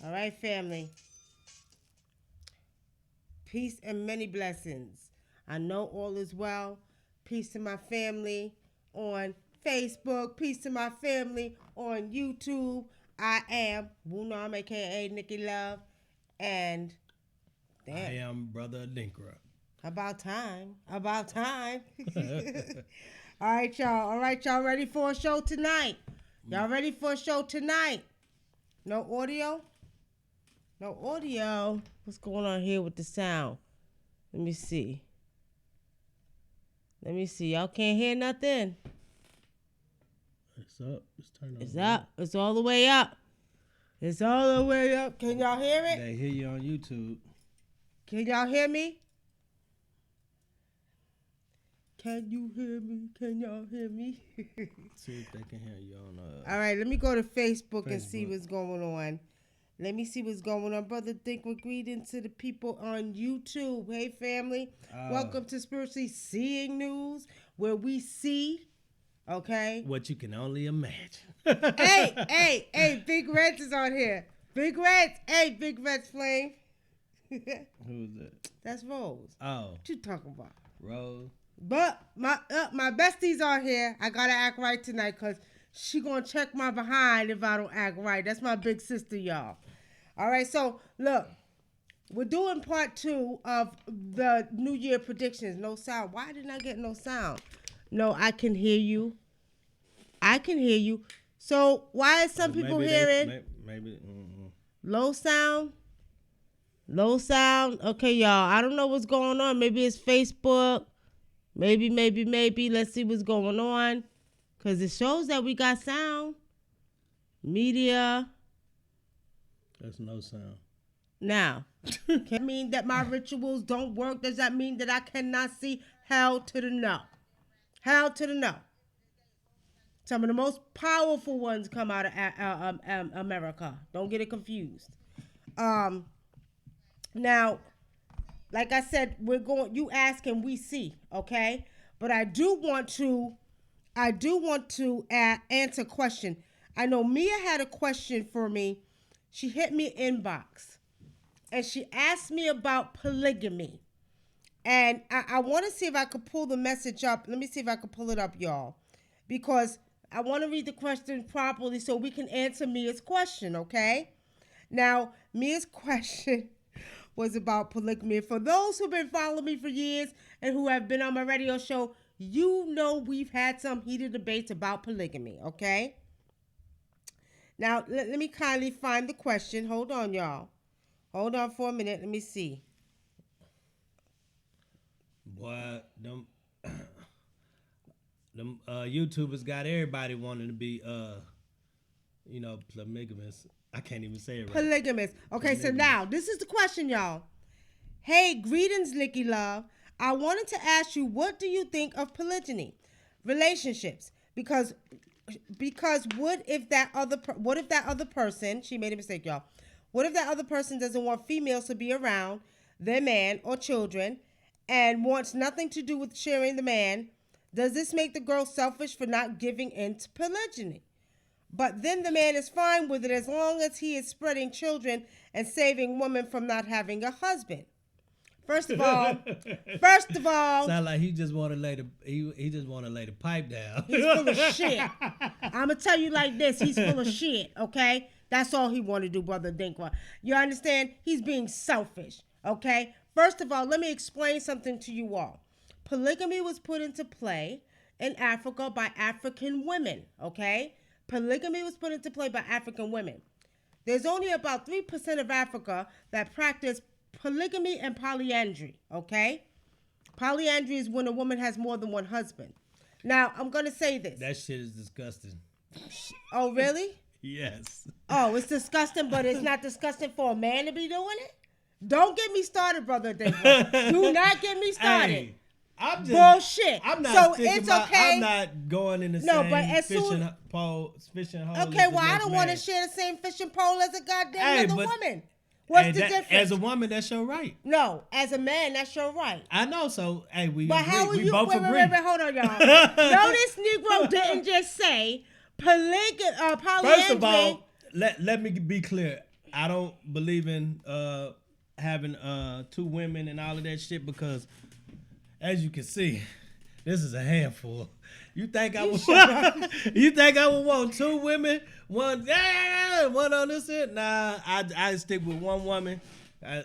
All right, family. Peace and many blessings. I know all is well. Peace to my family on Facebook. Peace to my family on YouTube. I am WUNAM, a.k.a. Nikki Love. And I am Brother Dinkra. About time. About time. All right, y'all. All right, y'all ready for a show tonight? Y'all ready for a show tonight? No audio? No audio. What's going on here with the sound? Let me see. Y'all can't hear nothing. It's up. It's turned on. It's up. It's all the way up. It's all the way up. Can y'all hear it? They hear you on YouTube. Can y'all hear me? Can you hear me? Can y'all hear me? See if they can hear you on. All right, let me go to Facebook and see what's going on. Let me see what's going on. Brother Think, with greetings to the people on YouTube. Hey, family. Welcome to Spiritually Seeing News, where we see, okay? What you can only imagine. Hey, Big Reds is on here. Big Reds. Hey, Big Reds Flame. Who's that? That's Rose. Oh. What you talking about? Rose. But my bestie's on here. I got to act right tonight because she going to check my behind if I don't act right. That's my big sister, y'all. All right, so look, we're doing part 2 of the New Year predictions. No sound. Why didn't I get no sound? No, I can hear you. I can hear you. So why is some people hearing maybe low sound? Low sound. Okay, y'all. I don't know what's going on. Maybe it's Facebook. Maybe. Let's see what's going on. Because it shows that we got sound. Media. There's no sound. Now, can that mean that my rituals don't work? Does that mean that I cannot see? Hell to the no. Hell to the no. Some of the most powerful ones come out of America. Don't get it confused. Now, like I said, you ask and we see, okay? But I do want to answer a question. I know Mia had a question for me. She hit me inbox, and she asked me about polygamy. And I want to see if I could pull the message up. Let me see if I could pull it up, y'all, because I want to read the question properly so we can answer Mia's question, okay? Now, Mia's question was about polygamy. For those who've been following me for years and who have been on my radio show, you know we've had some heated debates about polygamy, okay? Now, let me kindly find the question. Hold on, y'all. Hold on for a minute. Let me see. Boy, them YouTubers got everybody wanting to be, polygamous. I can't even say it right. Polygamous. Okay, so now, this is the question, y'all. Hey, greetings, Nikki Love. I wanted to ask you, what do you think of polygyny? Relationships. Because what if that other person, she made a mistake, y'all. What if that other person doesn't want females to be around their man or children, and wants nothing to do with sharing the man, does this make the girl selfish for not giving in to polygyny? But then the man is fine with it as long as he is spreading children and saving women from not having a husband. First of all, sound like he just want to lay the he just want to lay the pipe down. he's full of shit. I'm gonna tell you like this: he's full of shit. Okay, that's all he want to do, brother Dinkwa. You understand? He's being selfish. Okay. First of all, let me explain something to you all. Polygamy was put into play in Africa by African women. Okay, polygamy was put into play by African women. There's only about 3% of Africa that practice polygamy and polyandry, okay? Polyandry is when a woman has more than one husband. Now, I'm going to say this. That shit is disgusting. Oh, really? Yes. Oh, it's disgusting, but it's not disgusting for a man to be doing it? Don't get me started, brother David. Do not get me started. Hey, I'm just bullshit. I'm not so sticking it's my, okay. I'm not going in the No, same but as fishing soon- hole. Okay, well, I don't want to share the same fishing pole as a goddamn other woman. What's the difference? As a woman, that's your right. No, as a man, that's your right. I know. So, hey, we But agree. how are we you? both Wait, agree. wait, hold on, y'all. Notice Negro didn't just say polyandry. First of all, let me be clear. I don't believe in having two women and all of that shit because, as you can see, this is a handful. You think I would? You think I would want two women? One on this shit? Nah, I stick with one woman. I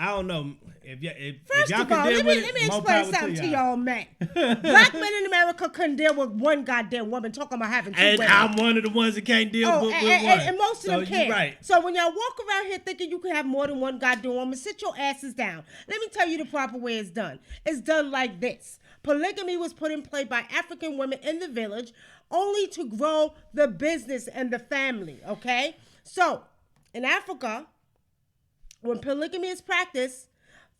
don't know if First y'all of can all, deal let with me it, more explain power something to y'all. y'all men. Black men in America couldn't deal with one goddamn woman talking about having two And women. I'm one of the ones that can't deal with one. And most of them so can't. you right. So when y'all walk around here thinking you can have more than one goddamn woman, sit your asses down. Let me tell you the proper way it's done. It's done like this. Polygamy was put in play by African women in the village only to grow the business and the family, okay? So, in Africa, when polygamy is practiced,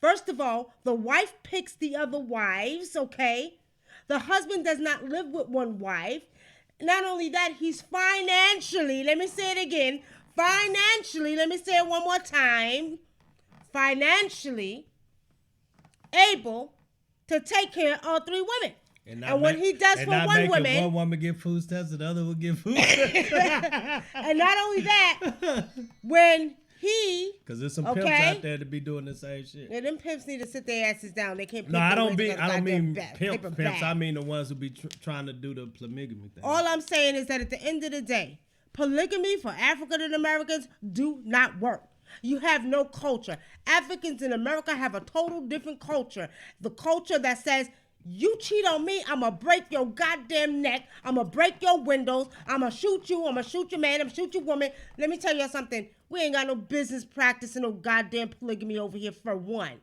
first of all, the wife picks the other wives, okay? The husband does not live with one wife. Not only that, he's financially, let me say it again, financially, let me say it one more time, financially able to take care of all three women. And when he does for one woman get food stamps, the other will get food stamps. And not only that, when he, because there's some pimps out there to be doing the same shit. Yeah, them pimps need to sit their asses down. They can't. No, I don't mean pimps. I mean the ones who be trying to do the polygamy thing. All I'm saying is that at the end of the day, polygamy for African Americans do not work. You have no culture. Africans in America have a total different culture. The culture that says, you cheat on me, I'm going to break your goddamn neck. I'm going to break your windows. I'm going to shoot you. I'm going to shoot your man. I'm going to shoot your woman. Let me tell you something. We ain't got no business practicing no goddamn polygamy over here for one.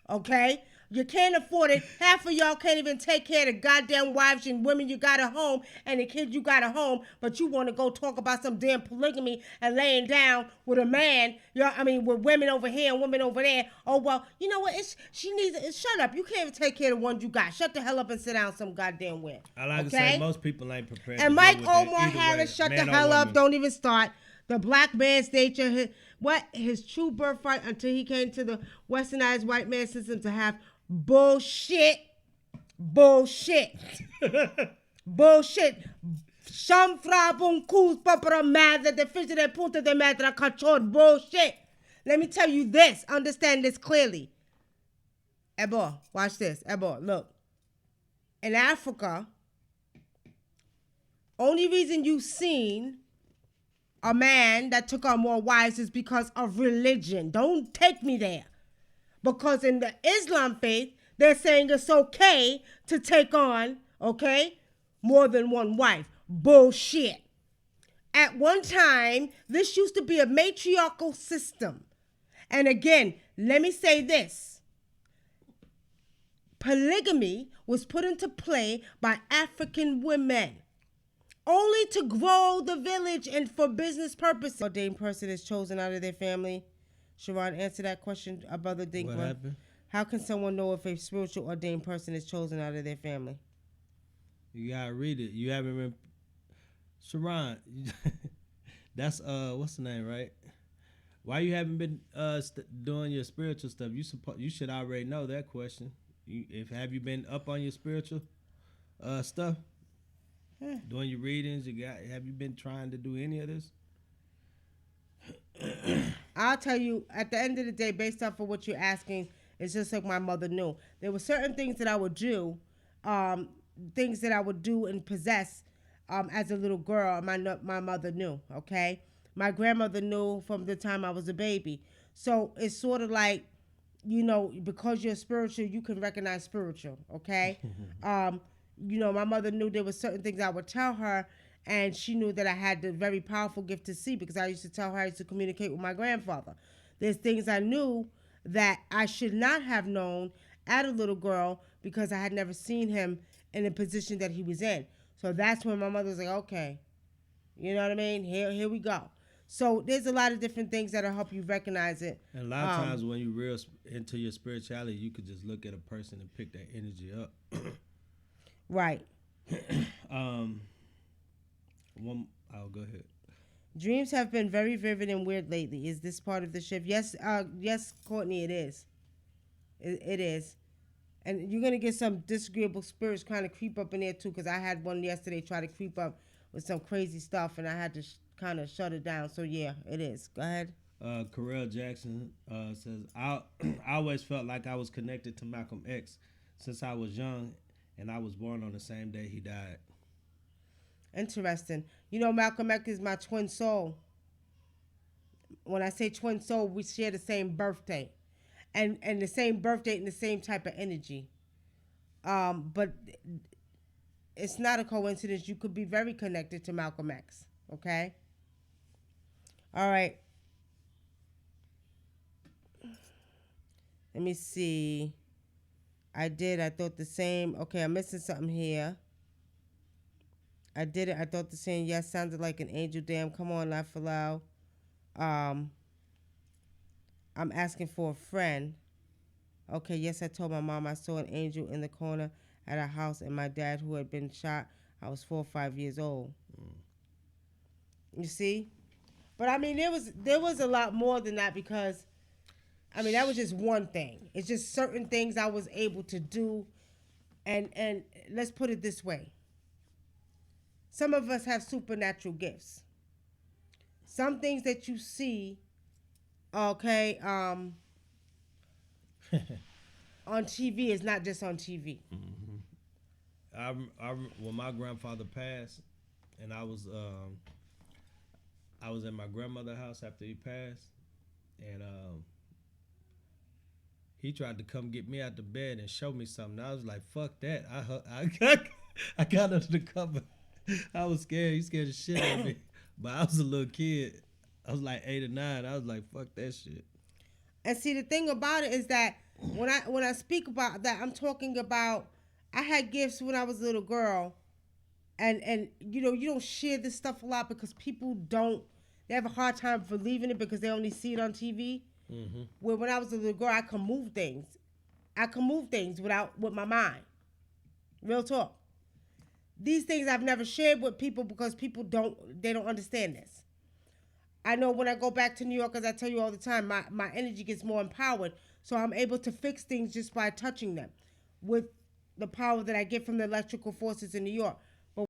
Okay? You can't afford it. Half of y'all can't even take care of the goddamn wives and women you got at home and the kids you got at home, but you want to go talk about some damn polygamy and laying down with a man, with women over here and women over there. Oh, well, you know what? Shut up. You can't even take care of the ones you got. Shut the hell up and sit down some goddamn way. I like to say most people ain't prepared. And Mike Omar Harris, shut the hell up. Don't even start. The black man's nature, his true birthright until he came to the westernized white man system to have bullshit. Shamfra bunkus papra madre de fish de punta de madra cachor bullshit. Let me tell you this. Understand this clearly. Ebo, watch this. Ebo, look. In Africa, only reason you've seen a man that took on more wives is because of religion. Don't take me there. Because in the Islam faith, they're saying it's okay to take on, more than one wife. Bullshit. At one time, this used to be a matriarchal system. And again, let me say this. Polygamy was put into play by African women only to grow the village and for business purposes. Ordained person is chosen out of their family. Sharon, answer that question, Brother Dinkler. What happened? How can someone know if a spiritual ordained person is chosen out of their family? You gotta read it. You haven't Sharon, that's what's the name, right? Why you haven't been doing your spiritual stuff? You should already know that question. Have you been up on your spiritual stuff? Doing your readings, have you been trying to do any of this? I'll tell you, at the end of the day, based off of what you're asking, it's just like my mother knew. There were certain things that I would do, um, things that I would do and possess as a little girl. My mother knew, okay? My grandmother knew from the time I was a baby. So it's sort of like, because you're spiritual, you can recognize spiritual, okay? My mother knew there were certain things I would tell her, and she knew that I had the very powerful gift to see because I used to tell her I used to communicate with my grandfather. There's things I knew that I should not have known as a little girl because I had never seen him in the position that he was in. So that's when my mother was like, okay, you know what I mean? Here we go. So there's a lot of different things that'll help you recognize it. And a lot of times when you're real into your spirituality, you could just look at a person and pick that energy up. Right. I'll go ahead. Dreams have been very vivid and weird lately. Is this part of the shift? Yes, yes, Courtney, it is. It is. And you're going to get some disagreeable spirits kind of creep up in there too, because I had one yesterday try to creep up with some crazy stuff, and I had to kind of shut it down. So, yeah, it is. Go ahead. Carell Jackson says, I always felt like I was connected to Malcolm X since I was young, and I was born on the same day he died. Interesting. Malcolm X is my twin soul. When I say twin soul, we share the same birthday. And the same birthday and the same type of energy. But it's not a coincidence. You could be very connected to Malcolm X. Okay? All right. Let me see. I thought the same. Okay, I'm missing something here. I did it. I thought the same. Yes, sounded like an angel. Damn, come on, laugh aloud. I'm asking for a friend. Okay, yes, I told my mom I saw an angel in the corner at our house, and my dad, who had been shot, I was 4 or 5 years old. You see? But I mean, there was a lot more than that because, I mean, that was just one thing. It's just certain things I was able to do, and let's put it this way. Some of us have supernatural gifts. Some things that you see, okay, on TV is not just on TV. Mm-hmm. When my grandfather passed, and I was at my grandmother's house after he passed, and he tried to come get me out the bed and show me something. I was like, "Fuck that!" I got under the cover. I was scared. He scared the shit out of me. But I was a little kid. I was like 8 or 9. I was like, "Fuck that shit." And see, the thing about it is that when I speak about that, I'm talking about I had gifts when I was a little girl, and you don't share this stuff a lot because people they have a hard time believing it because they only see it on TV. Mm-hmm. Where when I was a little girl, I could move things. With my mind. Real talk. These things I've never shared with people because people don't understand this. I know when I go back to New York, as I tell you all the time, my energy gets more empowered. So I'm able to fix things just by touching them with the power that I get from the electrical forces in New York.